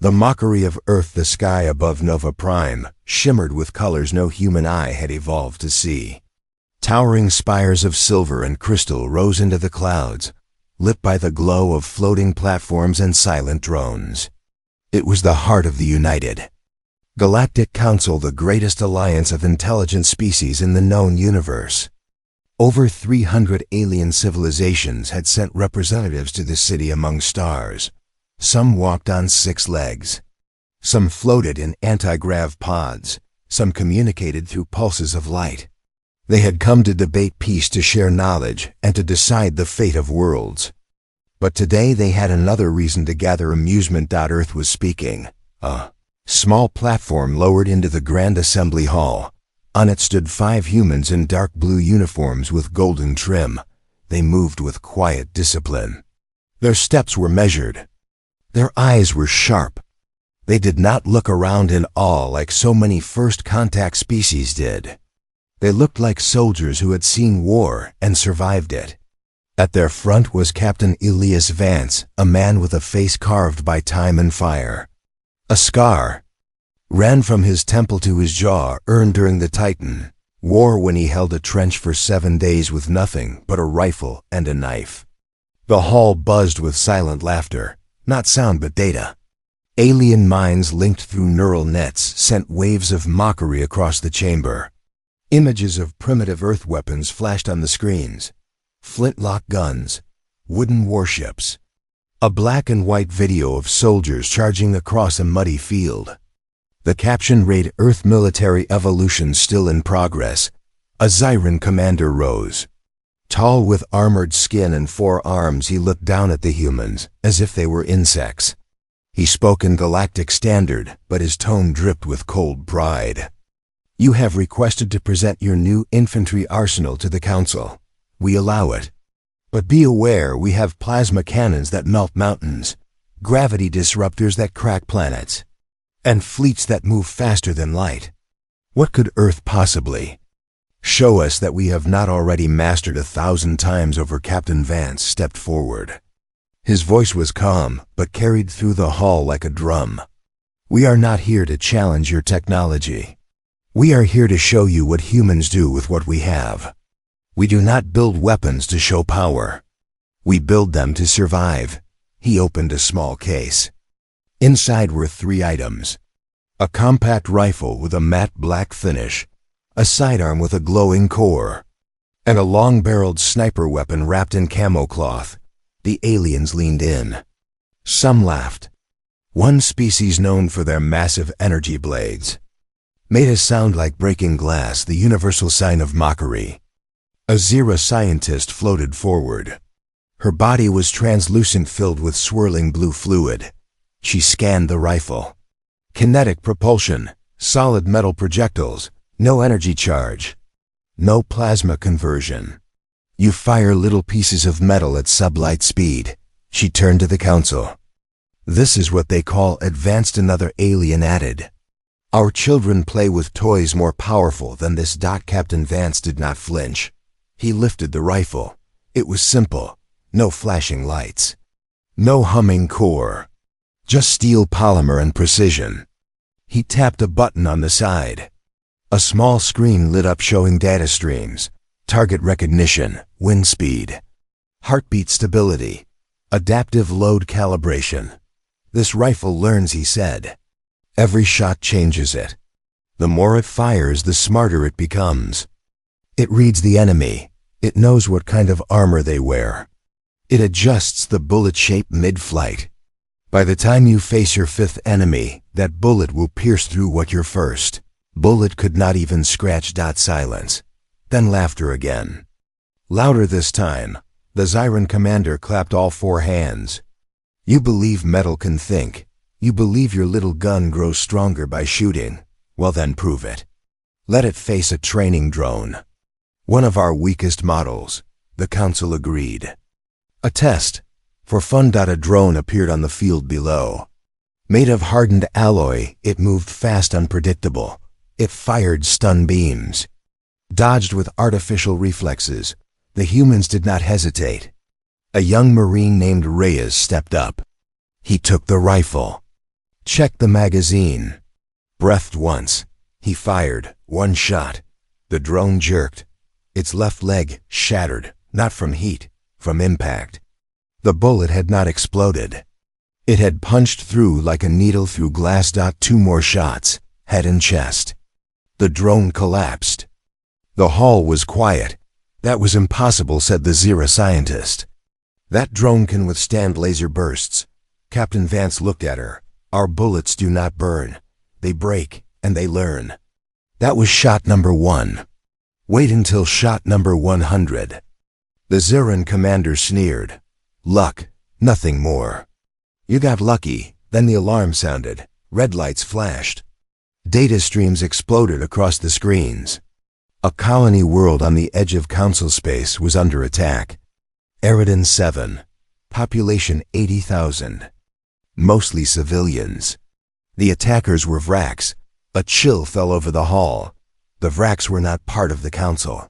The mockery of Earth, the sky above Nova Prime, shimmered with colors no human eye had evolved to see. Towering spires of silver and crystal rose into the clouds, lit by the glow of floating platforms and silent drones. It was the heart of the United Galactic Council, the greatest alliance of intelligent species in the known universe. Over 300 alien civilizations had sent representatives to the city among stars. Some walked on 6 legs. Some floated in anti-grav pods. Some communicated through pulses of light. They had come to debate peace, to share knowledge, and to decide the fate of worlds. But today they had another reason to gather: amusement. Earth was speaking. A small platform lowered into the Grand Assembly Hall. On it stood 5 humans in dark blue uniforms with golden trim. They moved with quiet discipline. Their steps were measured. Their eyes were sharp. They did not look around in awe like so many first-contact species did. They looked like soldiers who had seen war and survived it. At their front was Captain Elias Vance, a man with a face carved by time and fire. A scar ran from his temple to his jaw, earned during the Titan War when he held a trench for 7 days with nothing but a rifle and a knife. The hall buzzed with silent laughter. Not sound, but data. Alien minds linked through neural nets sent waves of mockery across the chamber. Images of primitive Earth weapons flashed on the screens. Flintlock guns, wooden warships. A black and white video of soldiers charging across a muddy field. The caption read, "Earth military evolution still in progress." A Zyran commander rose. Tall, with armored skin and 4 arms, he looked down at the humans as if they were insects. He spoke in galactic standard, but his tone dripped with cold pride. "You have requested to present your new infantry arsenal to the Council. We allow it. But be aware, we have plasma cannons that melt mountains, gravity disruptors that crack planets, and fleets that move faster than light. What could Earth possibly show us that we have not already mastered 1,000 times over?" Captain Vance stepped forward. His voice was calm, but carried through the hall like a drum. "We are not here to challenge your technology. We are here to show you what humans do with what we have. We do not build weapons to show power. We build them to survive." He opened a small case. Inside were 3 items. A compact rifle with a matte black finish, a sidearm with a glowing core, and a long-barreled sniper weapon wrapped in camo cloth. The aliens leaned in. Some laughed. One species, known for their massive energy blades, made a sound like breaking glass, the universal sign of mockery. A Zira scientist floated forward. Her body was translucent, filled with swirling blue fluid. She scanned the rifle. Kinetic propulsion, solid metal projectiles, no energy charge, no plasma conversion. You fire little pieces of metal at sublight speed. She turned to the Council. "This is what they call advanced," another alien added. "Our children play with toys more powerful than this." Captain Vance did not flinch. He lifted the rifle. It was simple. No flashing lights. No humming core. Just steel polymer and precision. He tapped a button on the side. A small screen lit up, showing data streams, target recognition, wind speed, heartbeat stability, adaptive load calibration. "This rifle learns," he said. "Every shot changes it. The more it fires, the smarter it becomes. It reads the enemy. It knows what kind of armor they wear. It adjusts the bullet shape mid-flight. By the time you face your 5th enemy, that bullet will pierce through what your first bullet could not even scratch." Silence. Then laughter again. Louder this time. The Zyran commander clapped all 4 hands. "You believe metal can think. You believe your little gun grows stronger by shooting. Well then, prove it. Let it face a training drone. One of our weakest models." The Council agreed. "A test. For fun." A drone appeared on the field below. Made of hardened alloy, it moved fast, unpredictable. It fired stun beams. Dodged with artificial reflexes. The humans did not hesitate. A young Marine named Reyes stepped up. He took the rifle. Check the magazine. Breathed once. He fired. One shot. The drone jerked. Its left leg shattered, not from heat, from impact. The bullet had not exploded. It had punched through like a needle through glass. 2 more shots, head and chest. The drone collapsed. The hall was quiet. That was impossible, said the Zira scientist. That drone can withstand laser bursts. Captain Vance looked at her. Our bullets do not burn. They break, and they learn. That was shot number 1. Wait until shot number 100. The Ziran commander sneered. Luck, nothing more. You got lucky. Then the alarm sounded. Red lights flashed. Data streams exploded across the screens. A colony world on the edge of council space was under attack. Eridan 7. Population 80,000. Mostly civilians. The attackers were Vraks. A chill fell over the hall. The Vraks were not part of the council.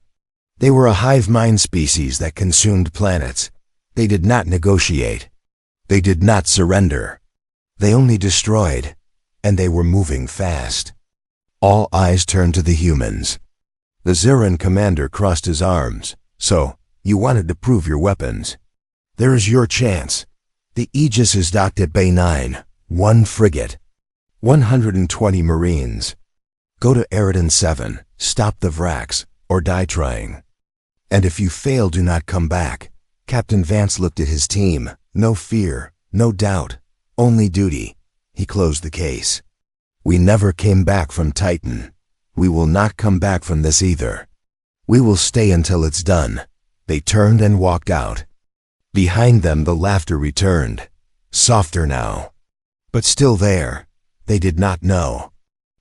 They were a hive mind species that consumed planets. They did not negotiate. They did not surrender. They only destroyed. And they were moving fast. All eyes turned to the humans. The Ziran commander crossed his arms. So, you wanted to prove your weapons. There is your chance. The Aegis is docked at Bay 9. 1 frigate. 120 Marines. Go to Eridan 7, stop the Vraks, or die trying. And if you fail, do not come back. Captain Vance looked at his team. No fear, no doubt, only duty. He closed the case. We never came back from Titan. We will not come back from this either. We will stay until it's done. They turned and walked out. Behind them the laughter returned. Softer now. But still there. They did not know.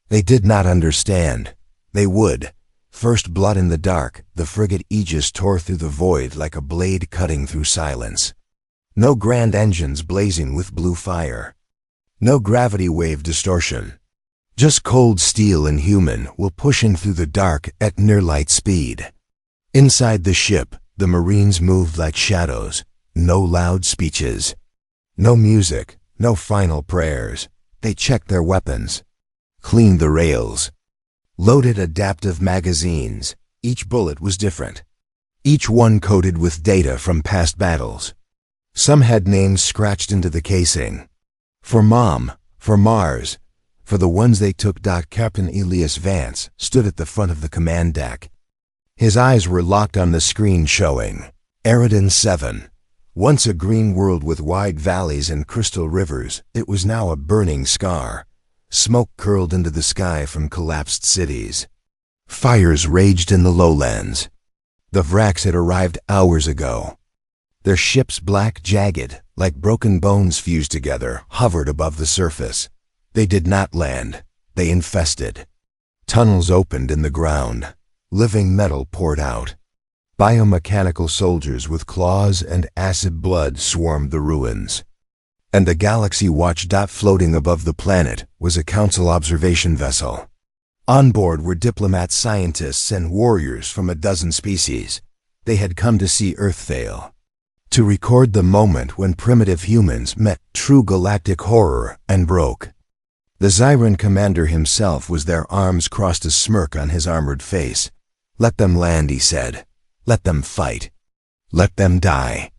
They did not understand. They would. First blood in the dark, the frigate Aegis tore through the void like a blade cutting through silence. No grand engines blazing with blue fire. No gravity wave distortion. Just cold steel and human will push in through the dark at near light speed. Inside the ship, the Marines moved like shadows. No loud speeches. No music, no final prayers. They checked their weapons. Cleaned the rails. Loaded adaptive magazines. Each bullet was different. Each one coated with data from past battles. Some had names scratched into the casing. For Mom, for Mars, for the ones they took. Captain Elias Vance stood at the front of the command deck. His eyes were locked on the screen showing Eridan 7. Once a green world with wide valleys and crystal rivers, it was now a burning scar. Smoke curled into the sky from collapsed cities. Fires raged in the lowlands. The Vraks had arrived hours ago. Their ships, black, jagged, like broken bones fused together, hovered above the surface. They did not land. They infested. Tunnels opened in the ground. Living metal poured out. Biomechanical soldiers with claws and acid blood swarmed the ruins. And the Galaxy Watch. Floating above the planet was a council observation vessel. On board were diplomats, scientists, and warriors from a dozen species. They had come to see Earth fail. To record the moment when primitive humans met true galactic horror and broke. The Ziran commander himself was there, arms crossed, a smirk on his armored face. Let them land, he said. Let them fight. Let them die.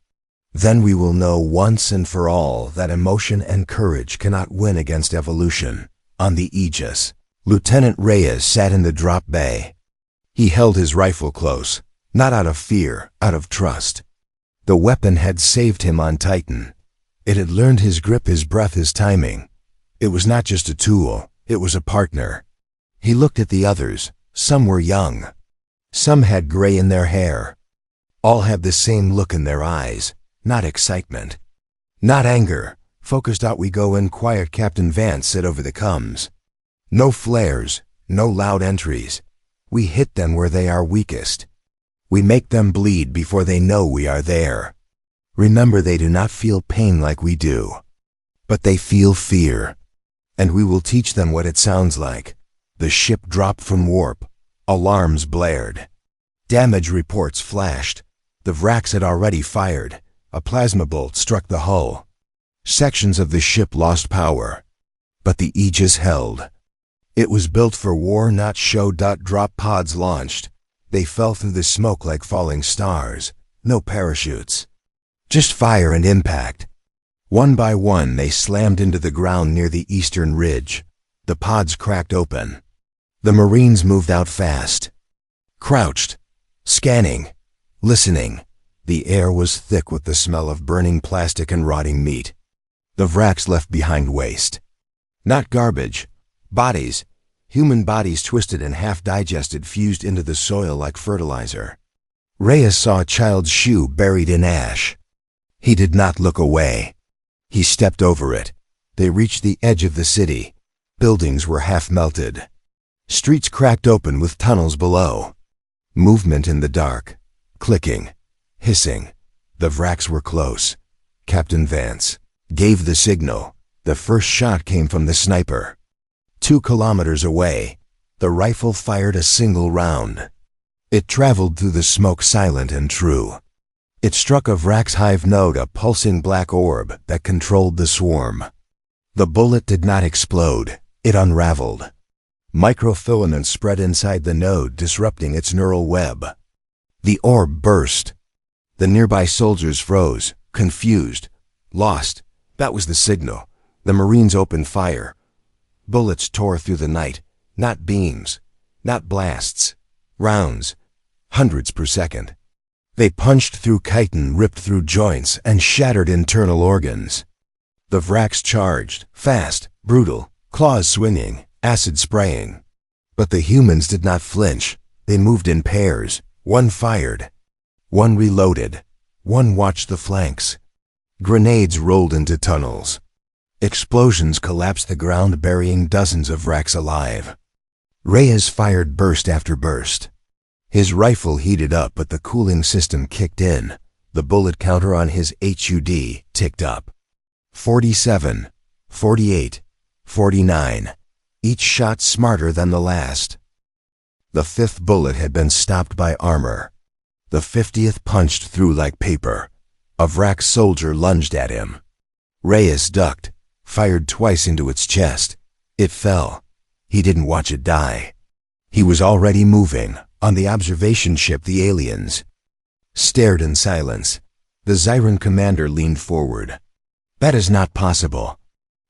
Then we will know once and for all that emotion and courage cannot win against evolution. On the Aegis, Lieutenant Reyes sat in the drop bay. He held his rifle close, not out of fear, out of trust. The weapon had saved him on Titan. It had learned his grip, his breath, his timing. It was not just a tool, it was a partner. He looked at the others. Some were young. Some had gray in their hair. All had the same look in their eyes. Not excitement. Not anger. Focused. Out we go in, quiet, Captain Vance said over the comms. No flares, no loud entries. We hit them where they are weakest. We make them bleed before they know we are there. Remember, they do not feel pain like we do. But they feel fear. And we will teach them what it sounds like. The ship dropped from warp. Alarms blared. Damage reports flashed. The Vraks had already fired. A plasma bolt struck the hull. Sections of the ship lost power. but the Aegis held. It was built for war, not show. Drop pods launched. They fell through the smoke like falling stars. No parachutes. Just fire and impact. One by one they slammed into the ground near the eastern ridge. The pods cracked open. The Marines moved out fast. Crouched. Scanning. Listening. The air was thick with the smell of burning plastic and rotting meat. The wracks left behind waste. Not garbage. Bodies. Human bodies twisted and half-digested, fused into the soil like fertilizer. Reyes saw a child's shoe buried in ash. He did not look away. He stepped over it. They reached the edge of the city. Buildings were half-melted. Streets cracked open with tunnels below. Movement in the dark. Clicking. Hissing. The wracks were close. Captain Vance gave the signal. The first shot came from the sniper. 2 kilometers away, the rifle fired a single round. It traveled through the smoke, silent and true. It struck a wrack's hive node, a pulsing black orb that controlled the swarm. The bullet did not explode. It unraveled. Microfilaments spread inside the node, disrupting its neural web. The orb burst. The nearby soldiers froze, confused, lost. That was the signal. The Marines opened fire. Bullets tore through the night. Not beams. Not blasts. Rounds. Hundreds per second. They punched through chitin, ripped through joints, and shattered internal organs. The wracks charged, fast, brutal, claws swinging, acid spraying. But the humans did not flinch. They moved in pairs. One fired. One reloaded. One watched the flanks. Grenades rolled into tunnels. Explosions collapsed the ground, burying dozens of wracks alive. Reyes fired burst after burst. His rifle heated up, but the cooling system kicked in. The bullet counter on his HUD ticked up. 47, 48, 49. Each shot smarter than the last. The 5th bullet had been stopped by armor. The 50th punched through like paper. A wrack soldier lunged at him. Reyes ducked, fired twice into its chest. It fell. He didn't watch it die. He was already moving. On the observation ship, the aliens stared in silence. The Zyran commander leaned forward. That is not possible.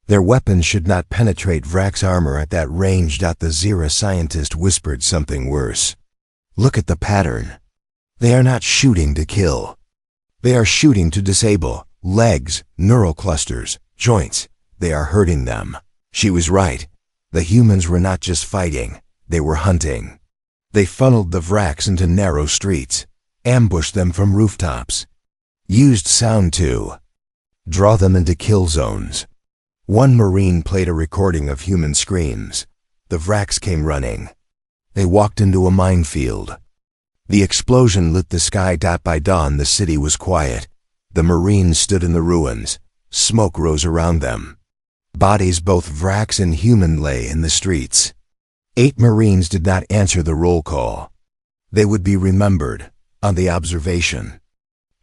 Their weapons should not penetrate wrack's armor at that range. The Zira scientist whispered something worse. Look at the pattern. They are not shooting to kill. They are shooting to disable. Legs, neural clusters, joints. They are hurting them. She was right. The humans were not just fighting. They were hunting. They funneled the wracks into narrow streets, ambushed them from rooftops, used sound to draw them into kill zones. One Marine played a recording of human screams. The wracks came running. They walked into a minefield. The explosion lit the sky. By dawn, the city was quiet. The Marines stood in the ruins. Smoke rose around them. Bodies, both wracks and human, lay in the streets. 8 Marines did not answer the roll call. They would be remembered on the observation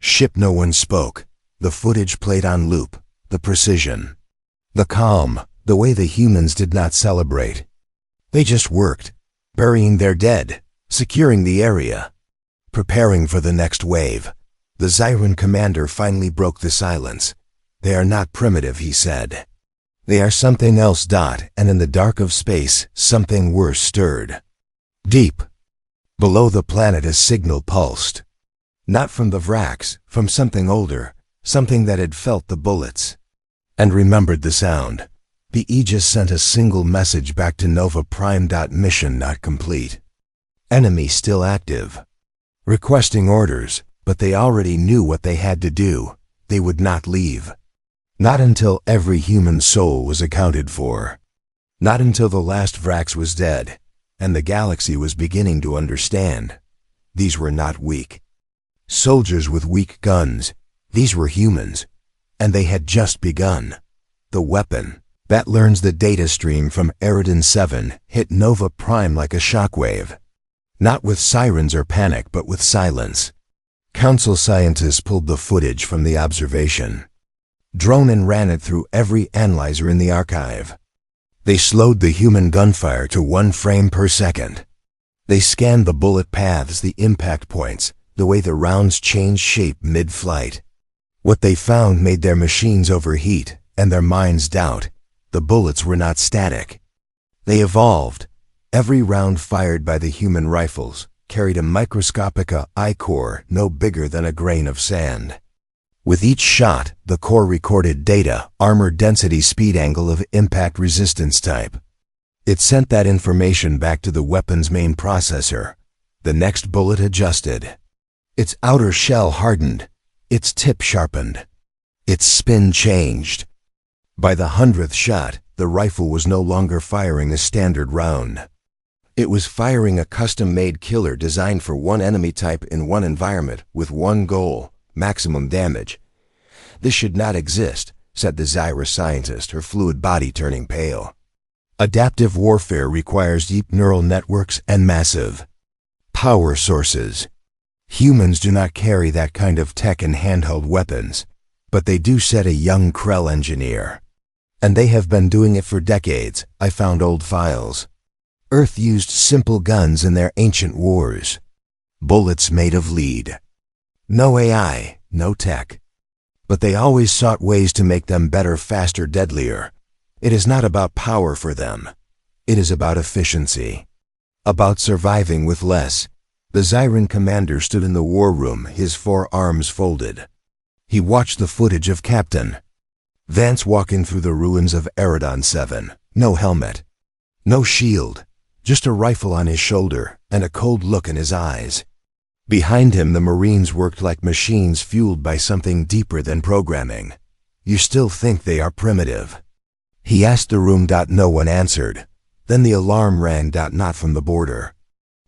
ship. No one spoke. The footage played on loop. The precision. The calm. The way the humans did not celebrate. They just worked, burying their dead, securing the area, preparing for the next wave. The Zyran commander finally broke the silence. They are not primitive, he said. They are something else. And in the dark of space, something worse stirred. Deep below the planet, a signal pulsed. Not from the wracks, from something older, something that had felt the bullets and remembered the sound. The Aegis sent a single message back to Nova Prime. Mission not complete. Enemy still active. Requesting orders, but they already knew what they had to do. They would not leave. Not until every human soul was accounted for. Not until the last Vrax was dead, and the galaxy was beginning to understand. These were not weak soldiers with weak guns. These were humans, and they had just begun. The weapon that learns the data stream from Eridan 7 hit Nova Prime like a shockwave. Not with sirens or panic, but with silence. Council scientists pulled the footage from the observation drone and ran it through every analyzer in the archive. They slowed the human gunfire to 1 frame per second. They scanned the bullet paths, the impact points, the way the rounds changed shape mid-flight. What they found made their machines overheat and their minds doubt. The bullets were not static. They evolved. Every round fired by the human rifles carried a microscopic AI core no bigger than a grain of sand. With each shot, the core recorded data, armor density, speed, angle of impact, resistance type. It sent that information back to the weapon's main processor. The next bullet adjusted. Its outer shell hardened, its tip sharpened, its spin changed. By the 100th shot, the rifle was no longer firing a standard round. It was firing a custom-made killer designed for one enemy type in one environment with one goal: maximum damage. "This should not exist," said the Zyra scientist, her fluid body turning pale. "Adaptive warfare requires deep neural networks and massive power sources. Humans do not carry that kind of tech in handheld weapons, but they do," said a young Krell engineer. "And they have been doing it for decades. I found old files. Earth used simple guns in their ancient wars. Bullets made of lead. No AI, no tech. But they always sought ways to make them better, faster, deadlier. It is not about power for them. It is about efficiency. About surviving with less." The Zyran commander stood in the war room, his 4 arms folded. He watched the footage of Captain Vance walking through the ruins of Eridon 7. No helmet. No shield. Just a rifle on his shoulder and a cold look in his eyes. Behind him, the Marines worked like machines fueled by something deeper than programming. "You still think they are primitive?" he asked the room. No one answered. Then the alarm rang. Not from the border.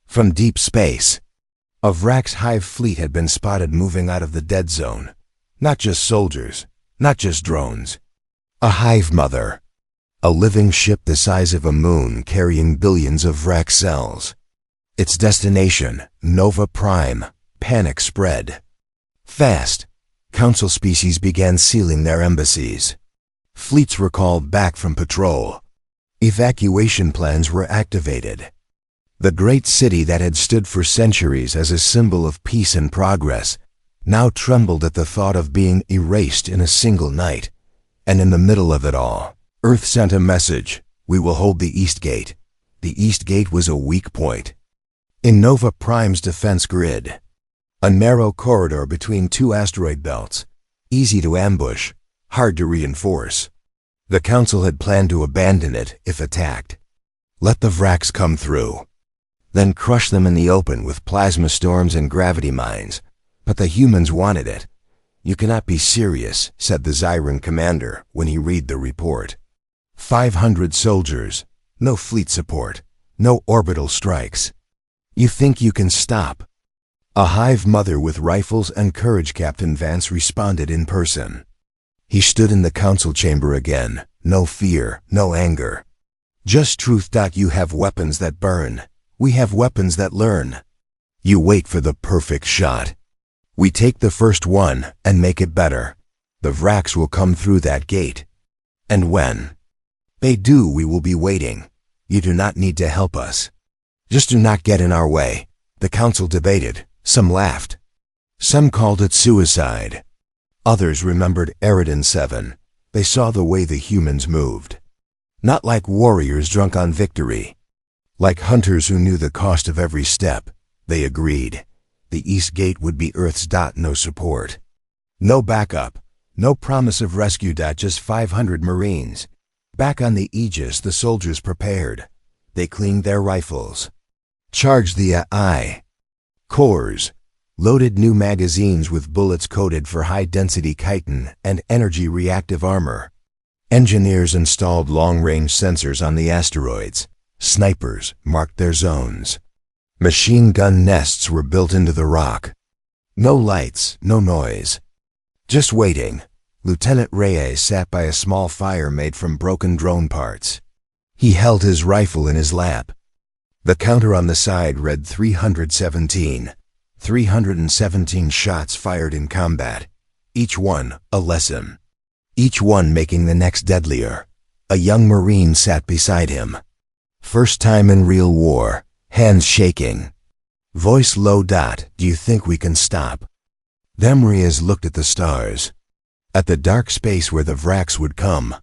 From deep space. A Vrax hive fleet had been spotted moving out of the dead zone. Not just soldiers, not just drones. A hive mother. A living ship the size of a moon carrying billions of Vrax cells. Its destination, Nova Prime. Panic spread. Fast. Council species began sealing their embassies. Fleets were called back from patrol. Evacuation plans were activated. The great city that had stood for centuries as a symbol of peace and progress now trembled at the thought of being erased in a single night. And in the middle of it all, Earth sent a message: "We will hold the East Gate." The East Gate was a weak point in Nova Prime's defense grid. A narrow corridor between 2 asteroid belts, easy to ambush, hard to reinforce. The Council had planned to abandon it if attacked. Let the Vrax come through, then crush them in the open with plasma storms and gravity mines. But the humans wanted it. "You cannot be serious," said the Zyran commander when he read the report. 500 soldiers, no fleet support, no orbital strikes. "You think you can stop?" A hive mother with rifles and courage. Captain Vance responded in person. He stood in the council chamber again. No fear, no anger. Just truth. "You have weapons that burn. We have weapons that learn. You wait for the perfect shot. We take the first one and make it better. The Vrax will come through that gate. And when they do, we will be waiting. You do not need to help us. Just do not get in our way." The council debated. Some laughed. Some called it suicide. Others remembered Eridon 7. They saw the way the humans moved. Not like warriors drunk on victory. Like hunters who knew the cost of every step. They agreed. The East Gate would be Earth's. No support. No backup. No promise of rescue. Just 500 Marines. Back on the Aegis, the soldiers prepared. They cleaned their rifles. Charged the AI cores. Loaded new magazines with bullets coded for high-density chitin and energy-reactive armor. Engineers installed long-range sensors on the asteroids. Snipers marked their zones. Machine gun nests were built into the rock. No lights, no noise. Just waiting. Lieutenant Reyes sat by a small fire made from broken drone parts. He held his rifle in his lap. The counter on the side read 317. 317 shots fired in combat. Each one a lesson. Each one making the next deadlier. A young Marine sat beside him. First time in real war, hands shaking. Voice low. Do you think we can stop? Them Rias looked at the stars. At the dark space where the Vraks would come.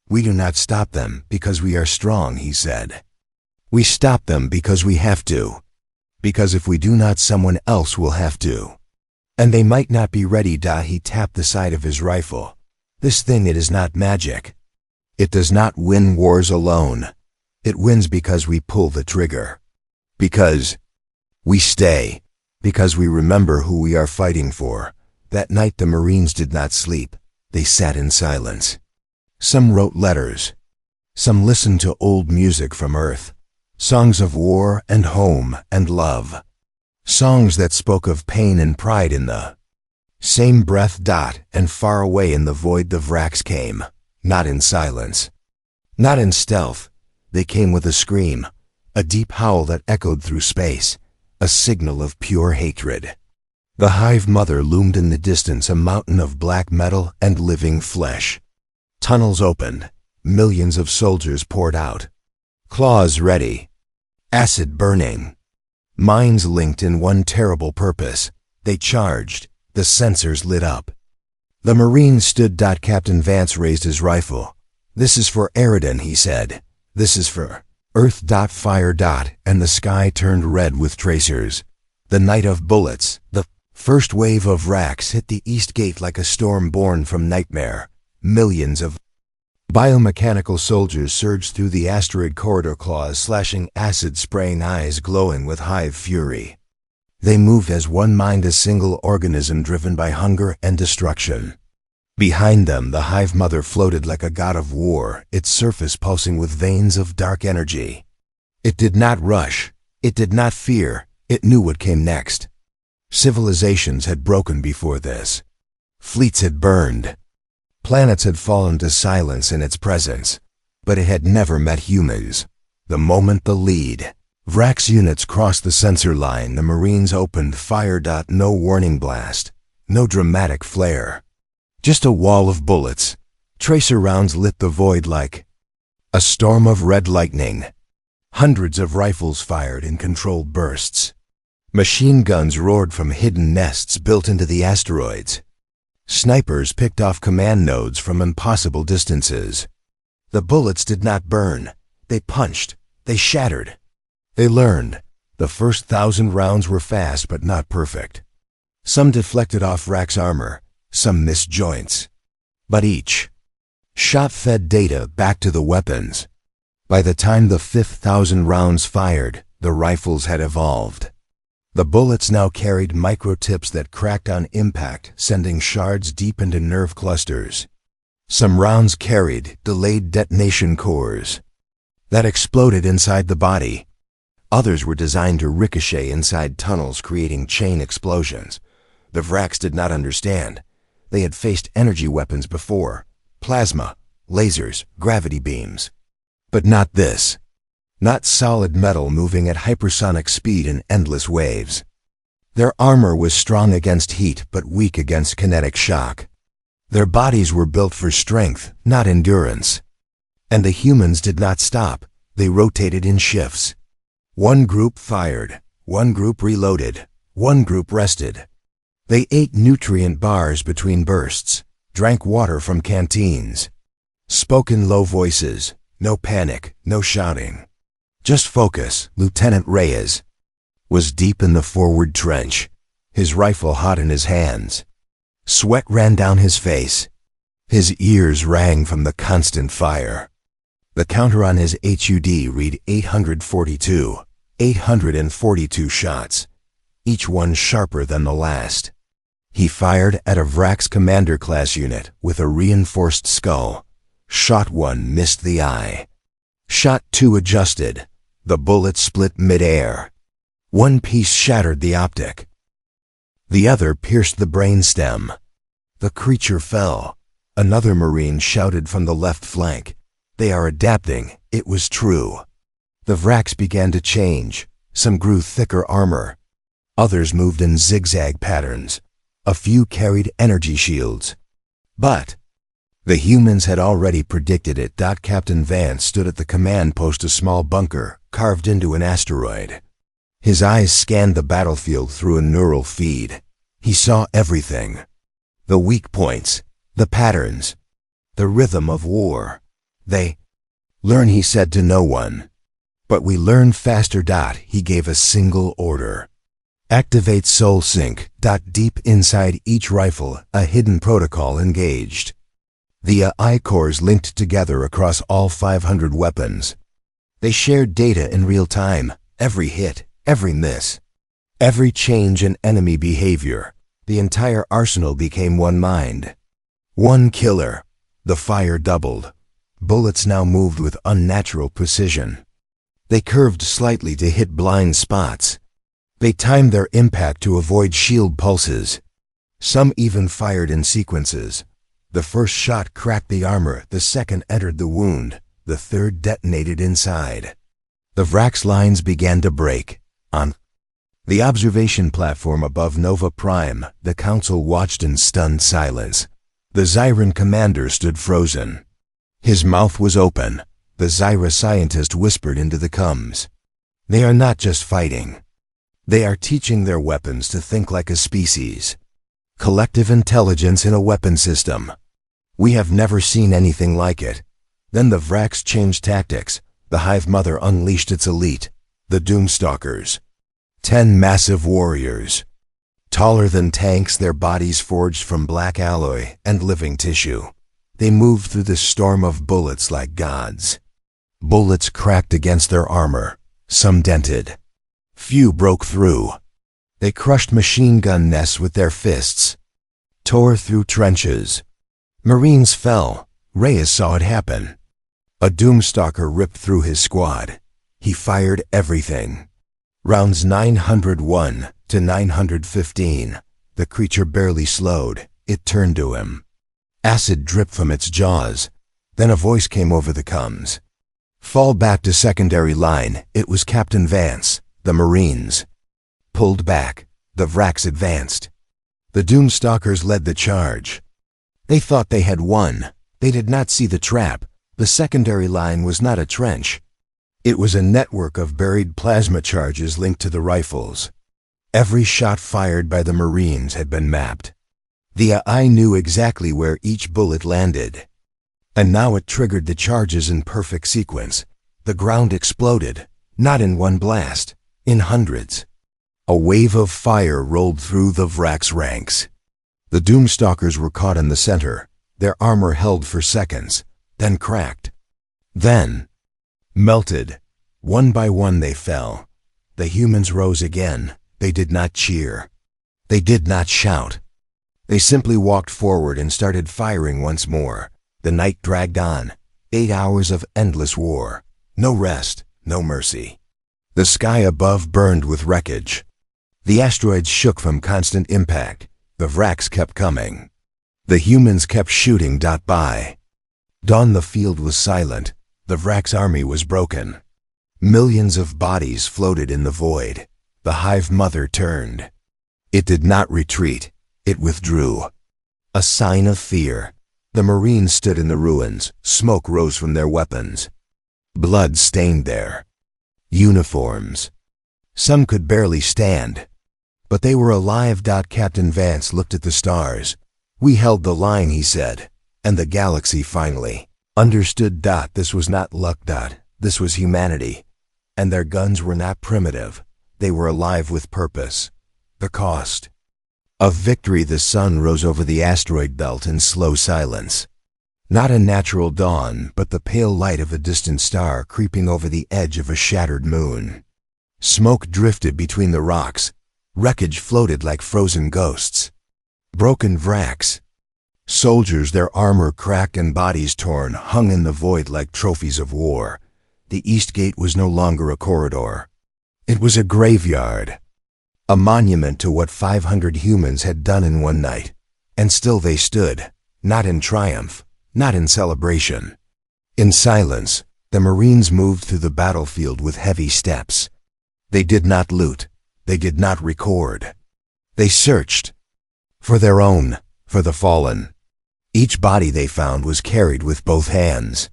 We do not stop them because we are strong, he said. We stop them because we have to. Because if we do not, someone else will have to. And they might not be ready. He tapped the side of his rifle. This thing, it is not magic. It does not win wars alone. It wins because we pull the trigger. Because we stay. Because we remember who we are fighting for. That night the Marines did not sleep. They sat in silence. Some wrote letters. Some listened to old music from Earth. Songs of war and home and love. Songs that spoke of pain and pride in the same breath. And far away in the void the Vraks came. Not in silence. Not in stealth. They came with a scream. A deep howl that echoed through space. A signal of pure hatred. The Hive Mother loomed in the distance, a mountain of black metal and living flesh. Tunnels opened. Millions of soldiers poured out. Claws ready. Acid burning. Minds linked in one terrible purpose. They charged. The sensors lit up. The Marines stood. Captain Vance raised his rifle. This is for Eridan, he said. This is for Earth. Fire. And the sky turned red with tracers. The night of bullets. The first wave of Vraks hit the east gate like a storm born from nightmare. Millions of biomechanical soldiers surged through the asteroid corridor, claws slashing, acid spraying, eyes glowing with hive fury. They moved as one mind, a single organism driven by hunger and destruction. Behind them, the Hive Mother floated like a god of war, its surface pulsing with veins of dark energy. It did not rush. It did not fear. It knew what came next. Civilizations had broken before this. Fleets had burned. Planets had fallen to silence in its presence. But it had never met humans. The moment the lead Vraks units crossed the sensor line, the Marines opened fire. No warning blast. No dramatic flare. Just a wall of bullets. Tracer rounds lit the void like a storm of red lightning. Hundreds of rifles fired in controlled bursts. Machine guns roared from hidden nests built into the asteroids. Snipers picked off command nodes from impossible distances. The bullets did not burn. They punched. They shattered. They learned. The first 1,000 rounds were fast but not perfect. Some deflected off Vraks armor. Some missed joints. But each shot fed data back to the weapons. By the time the 5,000 rounds fired, the rifles had evolved. The bullets now carried microtips that cracked on impact, sending shards deep into nerve clusters. Some rounds carried delayed detonation cores that exploded inside the body. Others were designed to ricochet inside tunnels, creating chain explosions. The Vraks did not understand. They had faced energy weapons before. Plasma, lasers, gravity beams. But not this. Not solid metal moving at hypersonic speed in endless waves. Their armor was strong against heat but weak against kinetic shock. Their bodies were built for strength, not endurance. And the humans did not stop. They rotated in shifts. One group fired, one group reloaded, one group rested. They ate nutrient bars between bursts, drank water from canteens. Spoke in low voices, no panic, no shouting. Just focus. Lieutenant Reyes was deep in the forward trench, his rifle hot in his hands. Sweat ran down his face. His ears rang from the constant fire. The counter on his HUD read 842. 842 shots, each one sharper than the last. He fired at a Vraks commander class unit with a reinforced skull. Shot 1 missed the eye. Shot 2 adjusted. The bullet split mid-air. One piece shattered the optic. The other pierced the brainstem. The creature fell. Another Marine shouted from the left flank. They are adapting. It was true. The Vraks began to change. Some grew thicker armor. Others moved in zigzag patterns. A few carried energy shields. But The humans had already predicted it. Captain Vance stood at the command post, a small bunker carved into an asteroid. His eyes scanned the battlefield through a neural feed. He saw everything. The weak points, the patterns, the rhythm of war. They learn, he said to no one. But we learn faster. He gave a single order. Activate Soul Sync. Deep inside each rifle, a hidden protocol engaged. The AI cores linked together across all 500 weapons. They shared data in real time, every hit, every miss, every change in enemy behavior. The entire arsenal became one mind. One killer. The fire doubled. Bullets now moved with unnatural precision. They curved slightly to hit blind spots. They timed their impact to avoid shield pulses. Some even fired in sequences. The first shot cracked the armor, the second entered the wound, the third detonated inside. The Vrax lines began to break. On the observation platform above Nova Prime, the Council watched in stunned silence. The Zyran commander stood frozen. His mouth was open. The Zyra scientist whispered into the comms. They are not just fighting. They are teaching their weapons to think like a species. Collective intelligence in a weapon system. We have never seen anything like it. Then the Vrax changed tactics. The Hive Mother unleashed its elite, the Doomstalkers. 10 massive warriors. Taller than tanks, their bodies forged from black alloy and living tissue. They moved through the storm of bullets like gods. Bullets cracked against their armor, some dented. Few broke through. They crushed machine gun nests with their fists, tore through trenches. Marines fell. Reyes saw it happen. A Doomstalker ripped through his squad. He fired everything. Rounds 901 to 915. The creature barely slowed. It turned to him. Acid dripped from its jaws. Then a voice came over the comms. Fall back to secondary line. It was Captain Vance. The Marines pulled back. The Vrax advanced. The Doomstalkers led the charge. They thought they had won. They did not see the trap. The secondary line was not a trench. It was a network of buried plasma charges linked to the rifles. Every shot fired by the Marines had been mapped. The AI knew exactly where each bullet landed. And now it triggered the charges in perfect sequence. The ground exploded, not in one blast, in hundreds. A wave of fire rolled through the Vrax ranks. The Doomstalkers were caught in the center. Their armor held for seconds, then cracked. Then melted. One by one they fell. The humans rose again. They did not cheer. They did not shout. They simply walked forward and started firing once more. The night dragged on. 8 hours of endless war. No rest, no mercy. The sky above burned with wreckage. The asteroids shook from constant impact. The Vrax kept coming. The humans kept shooting. By dawn the field was silent. The Vrax army was broken. Millions of bodies floated in the void. The Hive Mother turned. It did not retreat. It withdrew. A sign of fear. The Marines stood in the ruins. Smoke rose from their weapons. Blood stained there. Uniforms. Some could barely stand. But they were alive. Captain Vance looked at the stars. We held the line, he said. And the galaxy finally understood. This was not luck. This was humanity. And their guns were not primitive. They were alive with purpose. The cost of victory. The sun rose over the asteroid belt in slow silence. Not a natural dawn, but the pale light of a distant star creeping over the edge of a shattered moon. Smoke drifted between the rocks. Wreckage floated like frozen ghosts. Broken Vrax. Soldiers, their armor cracked and bodies torn, hung in the void like trophies of war. The East Gate was no longer a corridor. It was a graveyard. A monument to what 500 humans had done in one night. And still they stood, not in triumph, not in celebration. In silence, the Marines moved through the battlefield with heavy steps. They did not loot. They did not record. They searched. For their own, for the fallen. Each body they found was carried with both hands,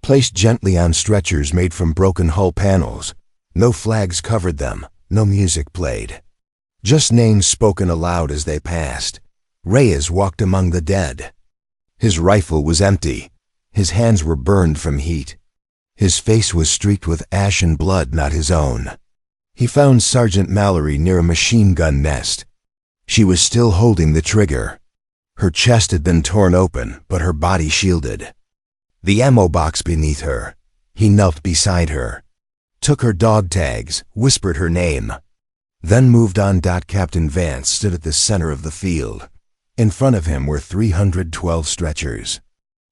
placed gently on stretchers made from broken hull panels. No flags covered them, no music played. Just names spoken aloud as they passed. Reyes walked among the dead. His rifle was empty. His hands were burned from heat. His face was streaked with ash and blood not his own. He found Sergeant Mallory near a machine gun nest. She was still holding the trigger. Her chest had been torn open, but her body shielded. The ammo box beneath her. He knelt beside her, took her dog tags, whispered her name, then moved on. Captain Vance stood at the center of the field. In front of him were 312 stretchers.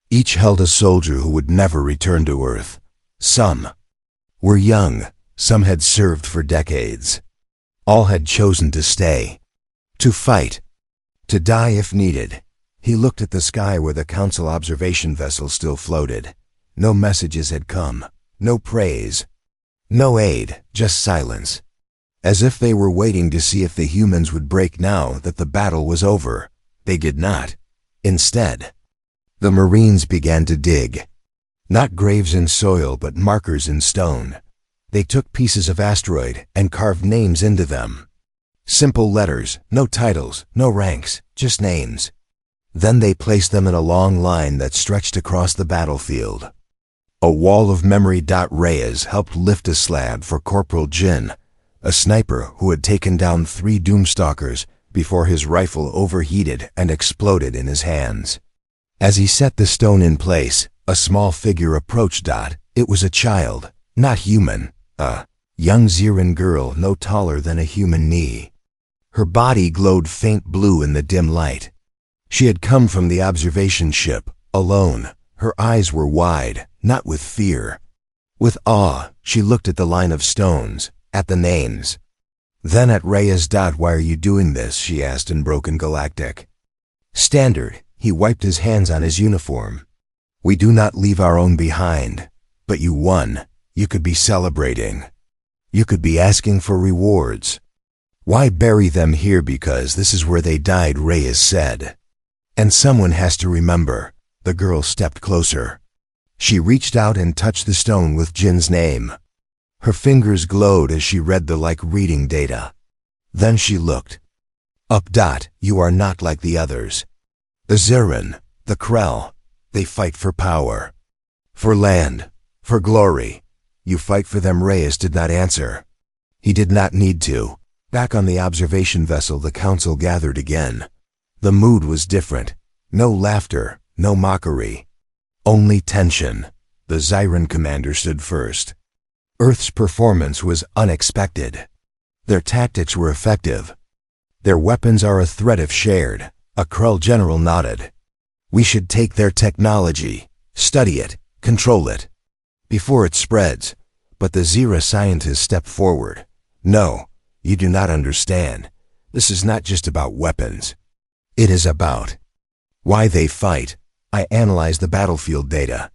Each held a soldier who would never return to Earth. Some were young, some had served for decades. All had chosen to stay, to fight, to die if needed. He looked at the sky where the Council observation vessel still floated. No messages had come, no praise, no aid, just silence. As if they were waiting to see if the humans would break now that the battle was over. They did not. Instead, the Marines began to dig. Not graves in soil, but markers in stone. They took pieces of asteroid and carved names into them. Simple letters, no titles, no ranks, just names. Then they placed them in a long line that stretched across the battlefield. A wall of memory. Reyes helped lift a slab for Corporal Jin, a sniper who had taken down 3 Doomstalkers before his rifle overheated and exploded in his hands. As he set the stone in place, a small figure approached. It was a child, not human, a young Xeran girl no taller than a human knee. Her body glowed faint blue in the dim light. She had come from the observation ship, alone. Her eyes were wide, not with fear. With awe, she looked at the line of stones, at the names. Then at Reyes. Why are you doing this? She asked in broken galactic. Standard. He wiped his hands on his uniform. We do not leave our own behind. But you won. You could be celebrating. You could be asking for rewards. Why bury them here? Because this is where they died, Reyes said. And someone has to remember. The girl stepped closer. She reached out and touched the stone with Jin's name. Her fingers glowed as she read the like reading data. Then she looked up. You are not like the others. The Xeran, the Krell, they fight for power, for land, for glory. You fight for them. Reyes did not answer. He did not need to. Back on the observation vessel, the Council gathered again. The mood was different. No laughter, no mockery. Only tension. The Xeran commander stood first. Earth's performance was unexpected. Their tactics were effective. Their weapons are a threat if shared. A Krell general nodded. We should take their technology, study it, control it, before it spreads. But the Xera scientists stepped forward. No, you do not understand. This is not just about weapons. It is about why they fight. I analyzed the battlefield data.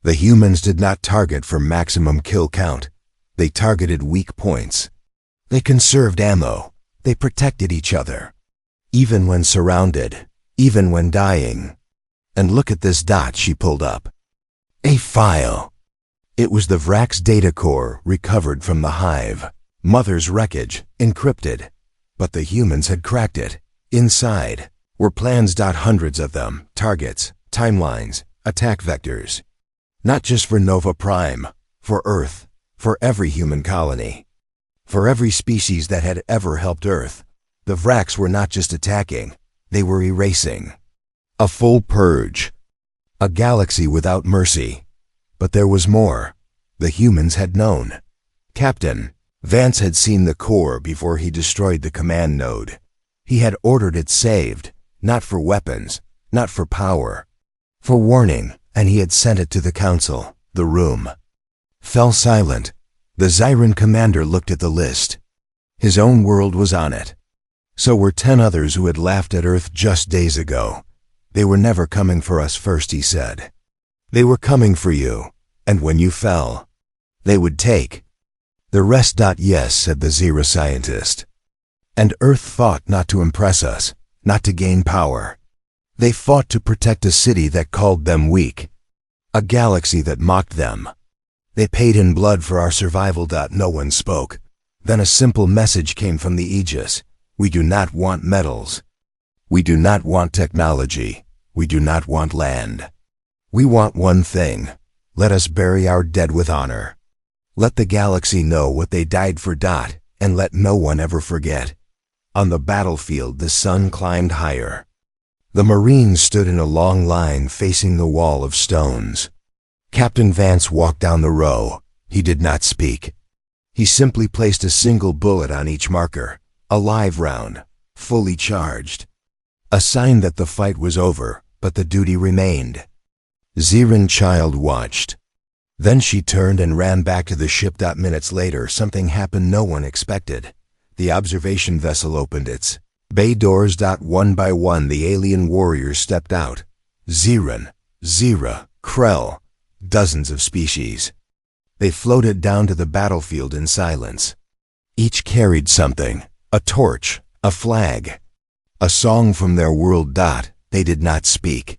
The humans did not target for maximum kill count. They targeted weak points. They conserved ammo. They protected each other. Even when surrounded. Even when dying. And look at this. She pulled up a file. It was the Vrax data core recovered from the hive. Mother's wreckage, encrypted. But the humans had cracked it. Inside were plans. Hundreds of them. Targets, timelines, attack vectors. Not just for Nova Prime, for Earth, for every human colony, for every species that had ever helped Earth. The Vrax were not just attacking, they were erasing. A full purge. A galaxy without mercy. But there was more. The humans had known. Captain Vance had seen the core before he destroyed the command node. He had ordered it saved, not for weapons, not for power, for warning, and he had sent it to the Council. The room fell silent. The Xeran commander looked at the list. His own world was on it. So were 10 others who had laughed at Earth just days ago. They were never coming for us first, he said. They were coming for you, and when you fell, they would take the rest. Yes, said the Xera scientist. And Earth fought not to impress us, not to gain power. They fought to protect a city that called them weak, a galaxy that mocked them. They paid in blood for our survival. No one spoke. Then a simple message came from the Aegis. We do not want metals. We do not want technology. We do not want land. We want one thing. Let us bury our dead with honor. Let the galaxy know what they died for. And let no one ever forget. On the battlefield, the sun climbed higher. The Marines stood in a long line facing the wall of stones. Captain Vance walked down the row. He did not speak. He simply placed a single bullet on each marker, a live round, fully charged. A sign that the fight was over, but the duty remained. Zirin Child watched. Then she turned and ran back to the ship. Minutes later, something happened no one expected. The observation vessel opened its bay doors. One by one, the alien warriors stepped out. Zirin, Zira, Krell, dozens of species. They floated down to the battlefield in silence. Each carried something, a torch, a flag, a song from their world. They did not speak.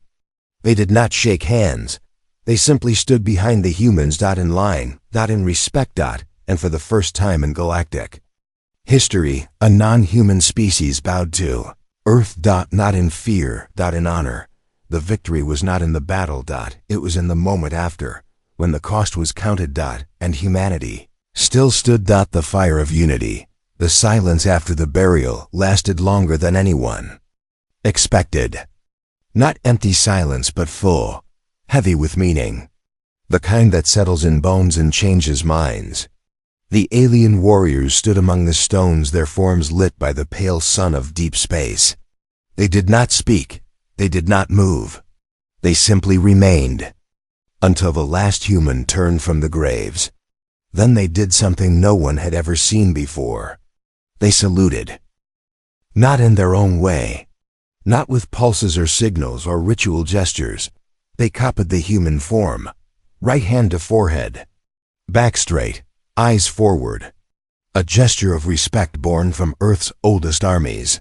They did not shake hands. They simply stood behind the humans. In line, in respect. And for the first time in galactic history, a non-human species bowed to Earth. Not in fear. In honor. The victory was not in the battle. It was in the moment after, when the cost was counted. And humanity still stood. The fire of unity, the silence after the burial, lasted longer than anyone expected. Not empty silence, but full, heavy with meaning. The kind that settles in bones and changes minds. The alien warriors stood among the stones, their forms lit by the pale sun of deep space. They did not speak. They did not move. They simply remained. Until the last human turned from the graves. Then they did something no one had ever seen before. They saluted. Not in their own way. Not with pulses or signals or ritual gestures. They copied the human form. Right hand to forehead. Back straight. Eyes forward. A gesture of respect born from Earth's oldest armies.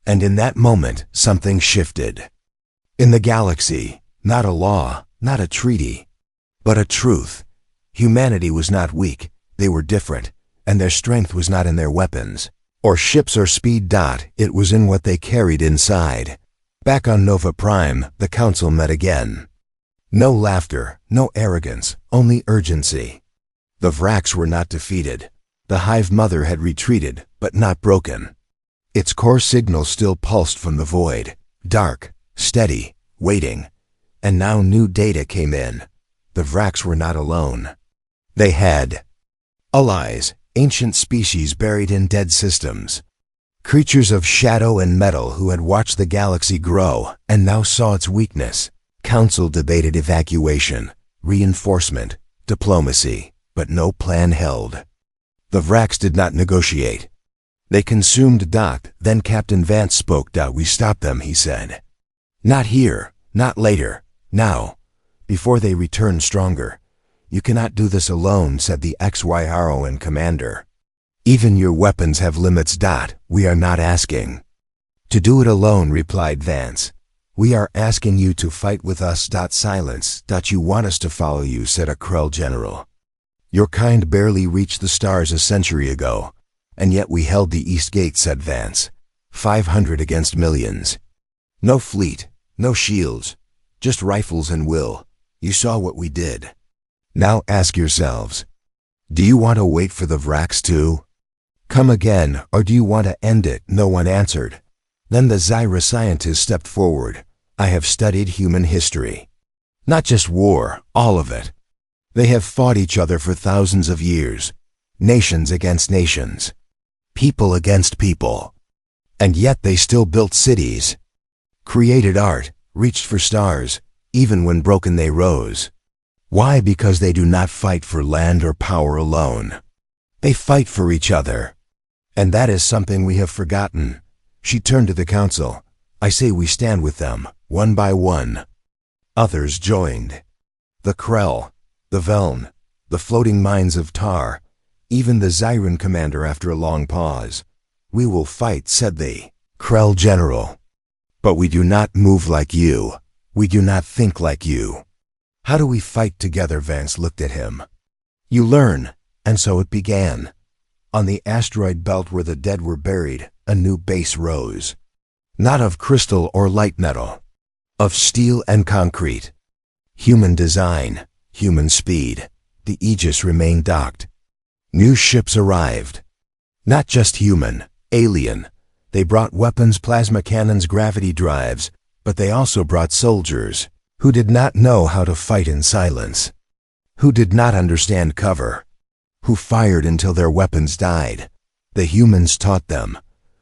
And in that moment, something shifted. In the galaxy, not a law, not a treaty, but a truth. Humanity was not weak. They were different. And their strength was not in their weapons, or ships or speed. It was in what they carried inside. Back on Nova Prime, the council met again. No laughter, no arrogance, only urgency. The Vracs were not defeated. The Hive Mother had retreated, but not broken. Its core signal still pulsed from the void, dark, steady, waiting. And now new data came in. The Vracs were not alone. They had allies, ancient species buried in dead systems. Creatures of shadow and metal who had watched the galaxy grow and now saw its weakness. Council debated evacuation, reinforcement, diplomacy, but no plan held. The Vracs did not negotiate. They consumed. Then Captain Vance spoke. We stopped them, he said. Not here, not later, now, before they return stronger. You cannot do this alone, said the XYRON commander. Even your weapons have limits. We are not asking to do it alone, replied Vance. We are asking you to fight with us. Silence. You want us to follow you, said a Krell general. Your kind barely reached the stars a century ago, and yet we held the East Gate, said Vance. 500 against millions. No fleet, no shields, just rifles and will. You saw what we did. Now ask yourselves, do you want to wait for the Vracs to come again, or do you want to end it? No one answered. Then the Zyra scientist stepped forward. I have studied human history. Not just war, all of it. They have fought each other for thousands of years. Nations against nations. People against people. And yet they still built cities. Created art, reached for stars. Even when broken they rose. Why? Because they do not fight for land or power alone. They fight for each other. And that is something we have forgotten. She turned to the council. I say we stand with them, one by one. Others joined. The Krell, the Veln, the floating minds of Tar, even the Zyran commander after a long pause. We will fight, said the Krell general. But we do not move like you. We do not think like you. How do we fight together? Vance looked at him. You learn, and so it began. On the asteroid belt where the dead were buried, a new base rose. Not of crystal or light metal. Of steel and concrete. Human design, human speed. The Aegis remained docked. New ships arrived. Not just human, alien. They brought weapons, plasma cannons, gravity drives, but they also brought soldiers who did not know how to fight in silence, who did not understand cover, who fired until their weapons died. The humans taught them.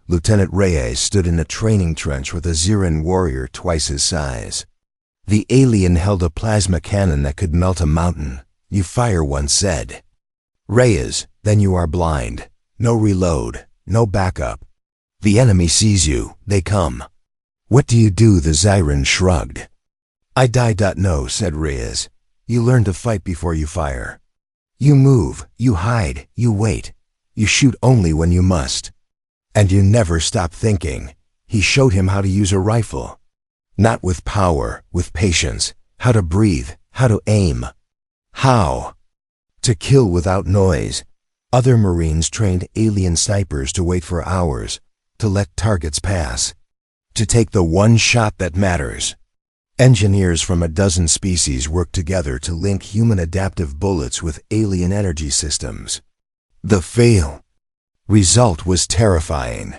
Lieutenant Reyes stood in a training trench with a Xeran warrior twice his size. The alien held a plasma cannon that could melt a mountain. You fire, one said. Reyes, then you are blind. No reload, no backup. The enemy sees you, they come. What do you do? The Xyran shrugged. I die. No, said Reyes. You learn to fight before you fire. You move, you hide, you wait. You shoot only when you must. And you never stop thinking. He showed him how to use a rifle. Not with power, with patience. How to breathe, how to aim. How to kill without noise. Other Marines trained alien snipers to wait for hours, to let targets pass, to take the one shot that matters. Engineers from a dozen species worked together to link human adaptive bullets with alien energy systems. The result was terrifying.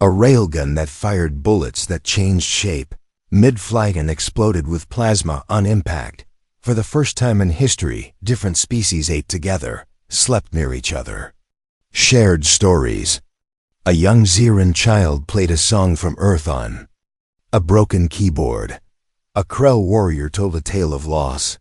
A railgun that fired bullets that changed shape mid-flight and exploded with plasma on impact. For the first time in history, different species ate together, slept near each other, shared stories. A young Xeran child played a song from Earth on a broken keyboard. A Krell warrior told a tale of loss.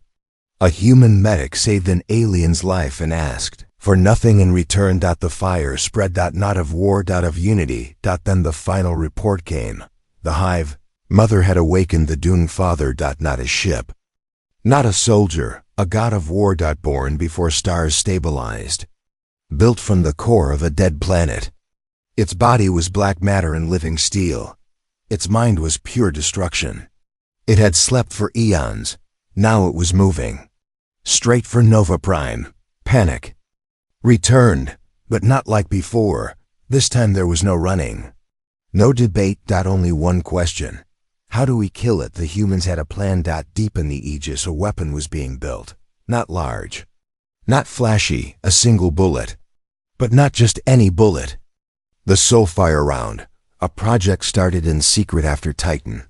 A human medic saved an alien's life and asked for nothing in return. The fire spread. Not of war, of unity. Then the final report came. The Hive Mother had awakened the doomed father. Not a ship, not a soldier, a god of war. Born before stars stabilized, built from the core of a dead planet. Its body was black matter and living steel. Its mind was pure destruction. It had slept for eons. Now it was moving. Straight for Nova Prime. Panic. Returned, but not like before. This time there was no running. No debate. Only one question. How do we kill it? The humans had a plan. Deep in the Aegis a weapon was being built. Not large. Not flashy, a single bullet. But not just any bullet. The Soulfire round, a project started in secret after Titan.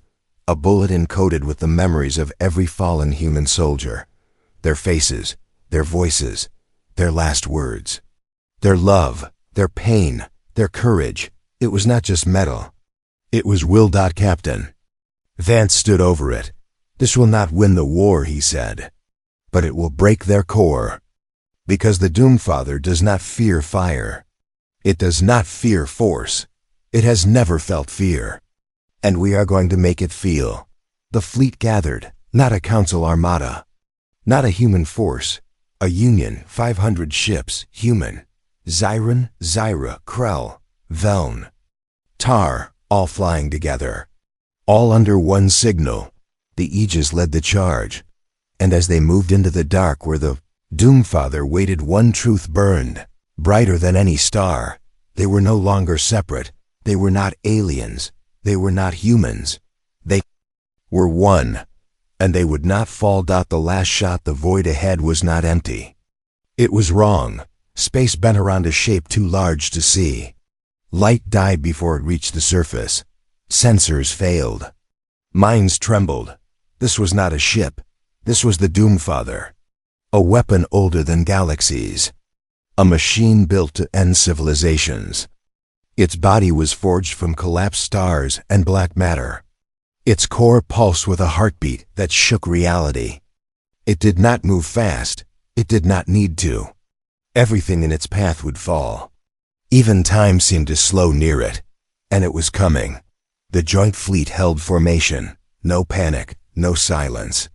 A bullet encoded with the memories of every fallen human soldier. Their faces, their voices, their last words. Their love, their pain, their courage. It was not just metal. It was will. Captain. Vance stood over it. This will not win the war, he said. But it will break their core. Because the Doomfather does not fear fire. It does not fear force. It has never felt fear. And we are going to make it feel. The fleet gathered, not a council armada. Not a human force. A union, 500 ships, human. Xyran, Zyra, Krell, Veln, Tar, all flying together. All under one signal. The Aegis led the charge. And as they moved into the dark where the Doomfather waited, one truth burned, brighter than any star. They were no longer separate. They were not aliens. They were not humans. They were one, and they would not fall. The last shot, the void ahead was not empty. It was wrong. Space bent around a shape too large to see. Light died before it reached the surface. Sensors failed. Minds trembled. This was not a ship. This was the Doomfather. A weapon older than galaxies. A machine built to end civilizations. Its body was forged from collapsed stars and black matter. Its core pulsed with a heartbeat that shook reality. It did not move fast. It did not need to. Everything in its path would fall. Even time seemed to slow near it. And it was coming. The joint fleet held formation. No panic, no silence.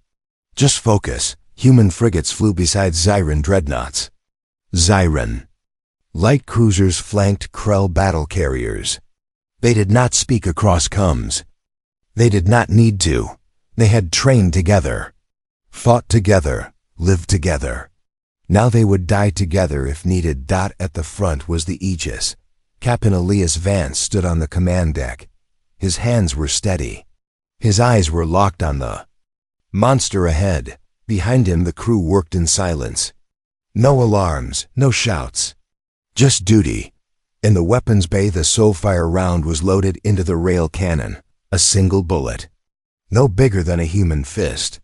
Just focus. Human frigates flew beside Xyran dreadnoughts. Xyran. Light cruisers flanked Krell battle carriers. They did not speak across comms. They did not need to. They had trained together, fought together, lived together. Now they would die together if needed. At the front was the Aegis. Captain Elias Vance stood on the command deck. His hands were steady. His eyes were locked on the monster ahead. Behind him the crew worked in silence. No alarms, no shouts. Just duty. In the weapons bay the Soulfire round was loaded into the rail cannon. A single bullet. No bigger than a human fist.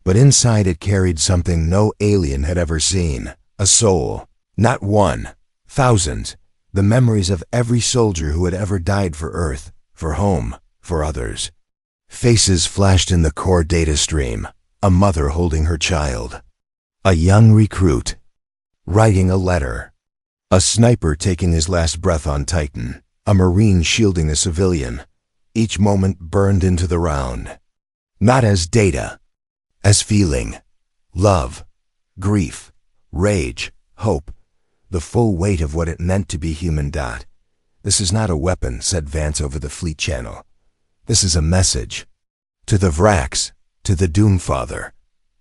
But inside it carried something no alien had ever seen. A soul. Not one. Thousands. The memories of every soldier who had ever died for Earth, for home, for others. Faces flashed in the core data stream. A mother holding her child. A young recruit. Writing a letter. A sniper taking his last breath on Titan. A Marine shielding a civilian. Each moment burned into the round. Not as data. As feeling. Love. Grief. Rage. Hope. The full weight of what it meant to be human. This is not a weapon, said Vance over the fleet channel. This is a message. To the Vrax. To the Doomfather.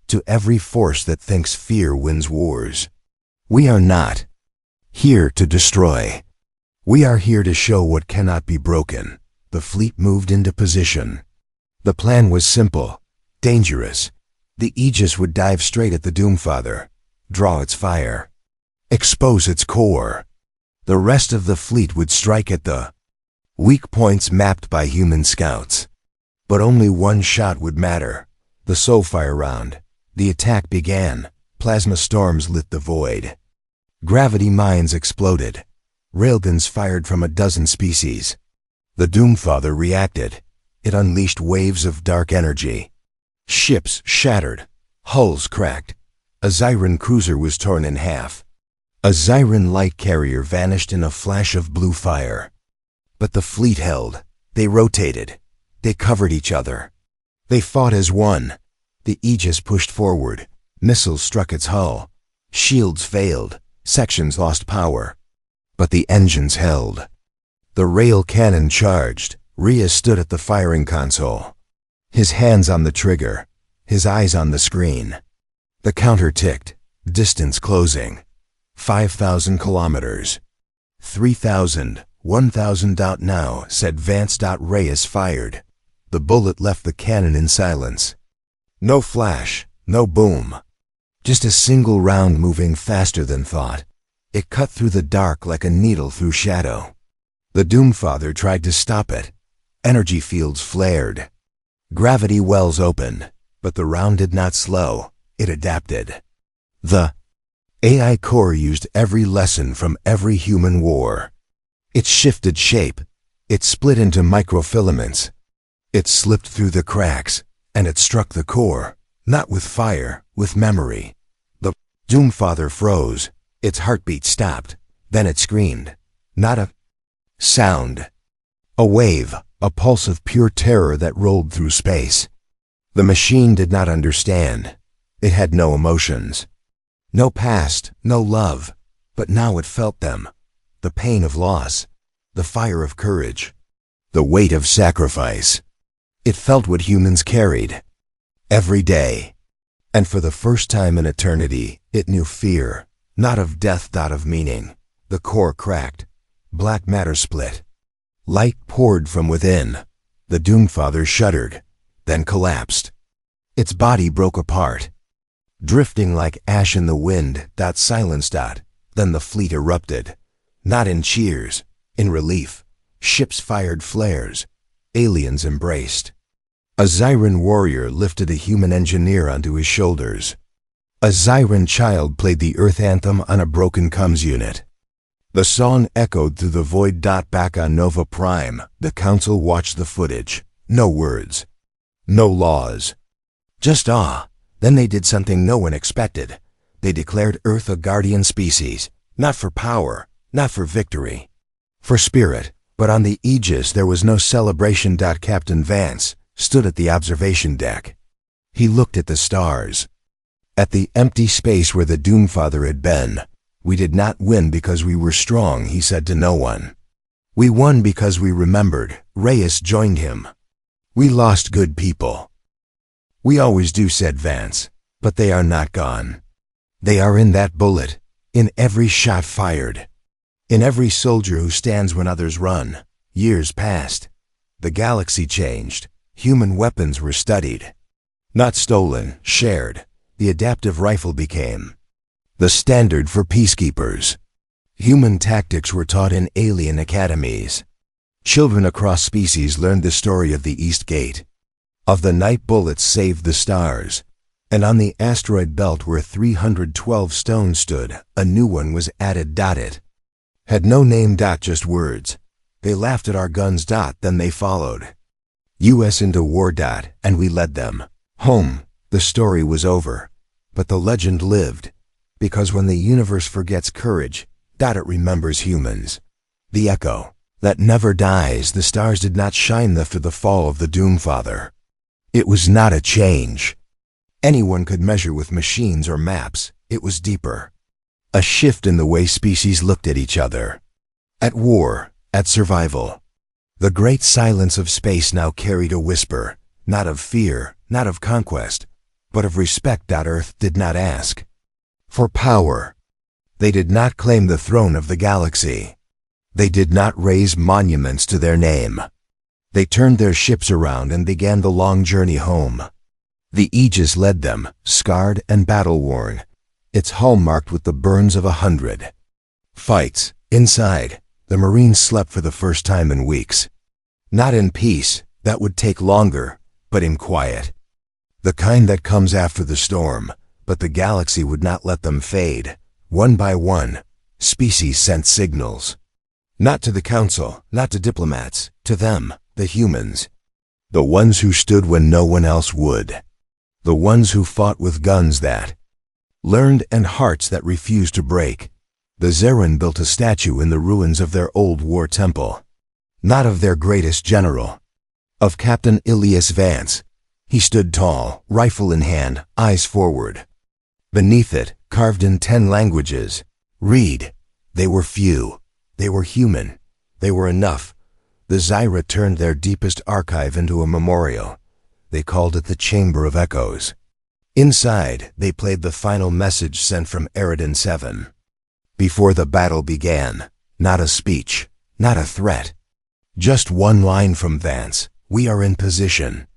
To every force that thinks fear wins wars. We are not here to destroy. We are here to show what cannot be broken. The fleet moved into position. The plan was simple, dangerous. The Aegis would dive straight at the Doomfather, draw its fire, expose its core. The rest of the fleet would strike at the weak points mapped by human scouts. But only one shot would matter. The Soulfire round. The attack began. Plasma storms lit the void. Gravity mines exploded. Railguns fired from a dozen species. The Doomfather reacted. It unleashed waves of dark energy. Ships shattered. Hulls cracked. A Zyran cruiser was torn in half. A Zyran light carrier vanished in a flash of blue fire. But the fleet held. They rotated. They covered each other. They fought as one. The Aegis pushed forward. Missiles struck its hull. Shields failed. Sections lost power. But the engines held. The rail cannon charged. Rhea stood at the firing console. His hands on the trigger. His eyes on the screen. The counter ticked. Distance closing. 5,000 kilometers. 3,000, 1,000. Now, said Vance. Reyes fired. The bullet left the cannon in silence. No flash, no boom. Just a single round moving faster than thought. It cut through the dark like a needle through shadow. The Doomfather tried to stop it. Energy fields flared. Gravity wells opened, but the round did not slow. It adapted. The AI core used every lesson from every human war. It shifted shape. It split into microfilaments. It slipped through the cracks, and it struck the core, not with fire, with memory. The Doomfather froze. Its heartbeat stopped. Then it screamed. Not a sound. A wave, a pulse of pure terror that rolled through space. The machine did not understand. It had no emotions. No past, no love. But now it felt them. The pain of loss. The fire of courage. The weight of sacrifice. It felt what humans carried. Every day. And for the first time in eternity, it knew fear. Not of death, of meaning. The core cracked. Black matter split. Light poured from within. The Doomfather shuddered, then collapsed. Its body broke apart. Drifting like ash in the wind. Silence. Then the fleet erupted. Not in cheers, in relief. Ships fired flares. Aliens embraced. A Zyran warrior lifted a human engineer onto his shoulders. A Zyran child played the Earth anthem on a broken comms unit. The song echoed through the void. Back on Nova Prime, the Council watched the footage. No words. No laws. Just awe. Then they did something no one expected. They declared Earth a guardian species. Not for power, not for victory. For spirit. But on the Aegis there was no celebration. Captain Vance stood at the observation deck. He looked at the stars. At the empty space where the Doomfather had been. We did not win because we were strong, he said to no one. We won because we remembered. Reyes joined him. We lost good people. We always do, said Vance, but they are not gone. They are in that bullet, in every shot fired, in every soldier who stands when others run. Years passed. The galaxy changed. Human weapons were studied. Not stolen, shared. The adaptive rifle became the standard for peacekeepers. Human tactics were taught in alien academies. Children across species learned the story of the East Gate, of the night bullets saved the stars, and on the asteroid belt where 312 stones stood, a new one was added. It had no name. Just words. They laughed at our guns. Then they followed US into war. And we led them home. The story was over, but the legend lived, because when the universe forgets courage, it remembers humans. The echo that never dies. The stars did not shine after the fall of the Doomfather. It was not a change anyone could measure with machines or maps. It was deeper. A shift in the way species looked at each other. At war, at survival. The great silence of space now carried a whisper, not of fear, not of conquest, but of respect. Earth did not ask for power. They did not claim the throne of the galaxy. They did not raise monuments to their name. They turned their ships around and began the long journey home. The Aegis led them, scarred and battle-worn, its hull marked with the burns of 100 fights. Inside, the Marines slept for the first time in weeks. Not in peace, that would take longer, but in quiet. The kind that comes after the storm, but the galaxy would not let them fade. One by one, species sent signals. Not to the council, not to diplomats, to them, the humans. The ones who stood when no one else would. The ones who fought with guns that learned and hearts that refused to break. The Zeran built a statue in the ruins of their old war temple. Not of their greatest general. Of Captain Ilias Vance. He stood tall, rifle in hand, eyes forward. Beneath it, carved in 10 languages, read, they were few. They were human. They were enough. The Zyra turned their deepest archive into a memorial. They called it the Chamber of Echoes. Inside, they played the final message sent from Eridan 7. Before the battle began, not a speech, not a threat. Just one line from Vance, we are in position.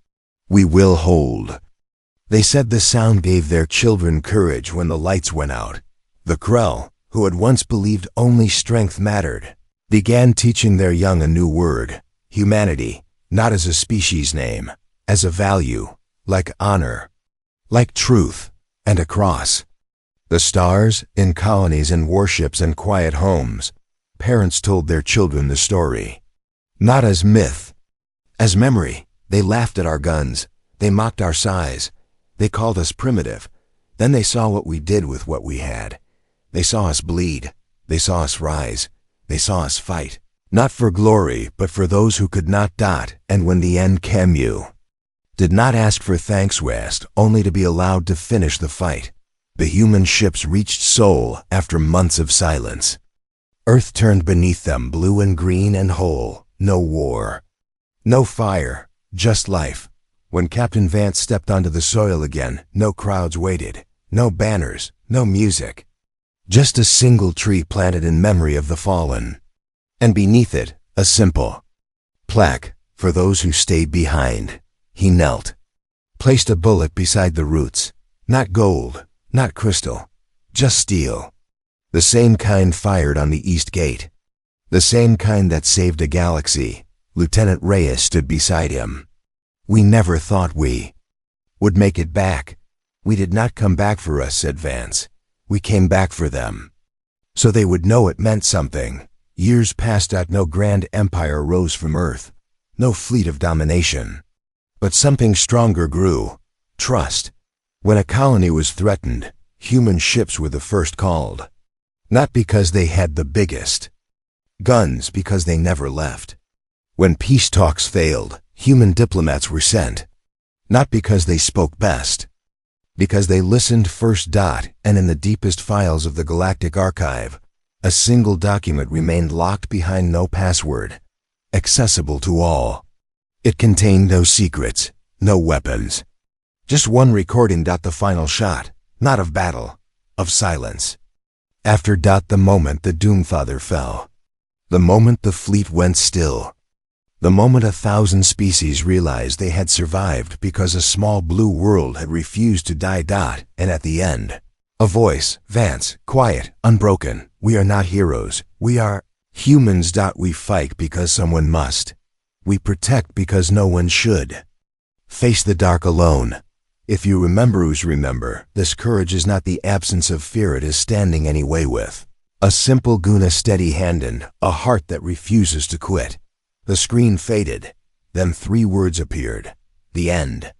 We will hold. They said the sound gave their children courage when the lights went out. The Krell, who had once believed only strength mattered, began teaching their young a new word, humanity, not as a species name, as a value, like honor, like truth, and a cross. The stars, in colonies and warships and quiet homes, parents told their children the story. Not as myth, as memory. They laughed at our guns, they mocked our size, they called us primitive. Then they saw what we did with what we had. They saw us bleed, they saw us rise, they saw us fight. Not for glory, but for those who could not. And when the end came, you did not ask for thanks, West, only to be allowed to finish the fight. The human ships reached Sol after months of silence. Earth turned beneath them, blue and green and whole. No war, no fire, just life. When Captain Vance stepped onto the soil again, no crowds waited, no banners, no music. Just a single tree planted in memory of the fallen. And beneath it, a simple plaque for those who stayed behind. He knelt, placed a bullet beside the roots. Not gold, not crystal, just steel. The same kind fired on the East Gate. The same kind that saved a galaxy. Lieutenant Reyes stood beside him. We never thought we would make it back. We did not come back for us, said Vance. We came back for them. So they would know it meant something. Years passed. No grand empire rose from Earth. No fleet of domination. But something stronger grew. Trust. When a colony was threatened, human ships were the first called. Not because they had the biggest guns, because they never left. When peace talks failed, human diplomats were sent. Not because they spoke best, because they listened first. And in the deepest files of the galactic archive, a single document remained locked behind no password, accessible to all. It contained no secrets, no weapons. Just one recording. The final shot, not of battle, of silence. After the moment the Doomfather fell. The moment the fleet went still. The moment 1,000 species realized they had survived because a small blue world had refused to die. And at the end, a voice, Vance, quiet, unbroken. We are not heroes. We are humans. We fight because someone must. We protect because no one should. Face the dark alone. If you remember, this courage is not the absence of fear, it is standing anyway with a simple guna steady-handed, a heart that refuses to quit. The screen faded. Then 3 words appeared. The end.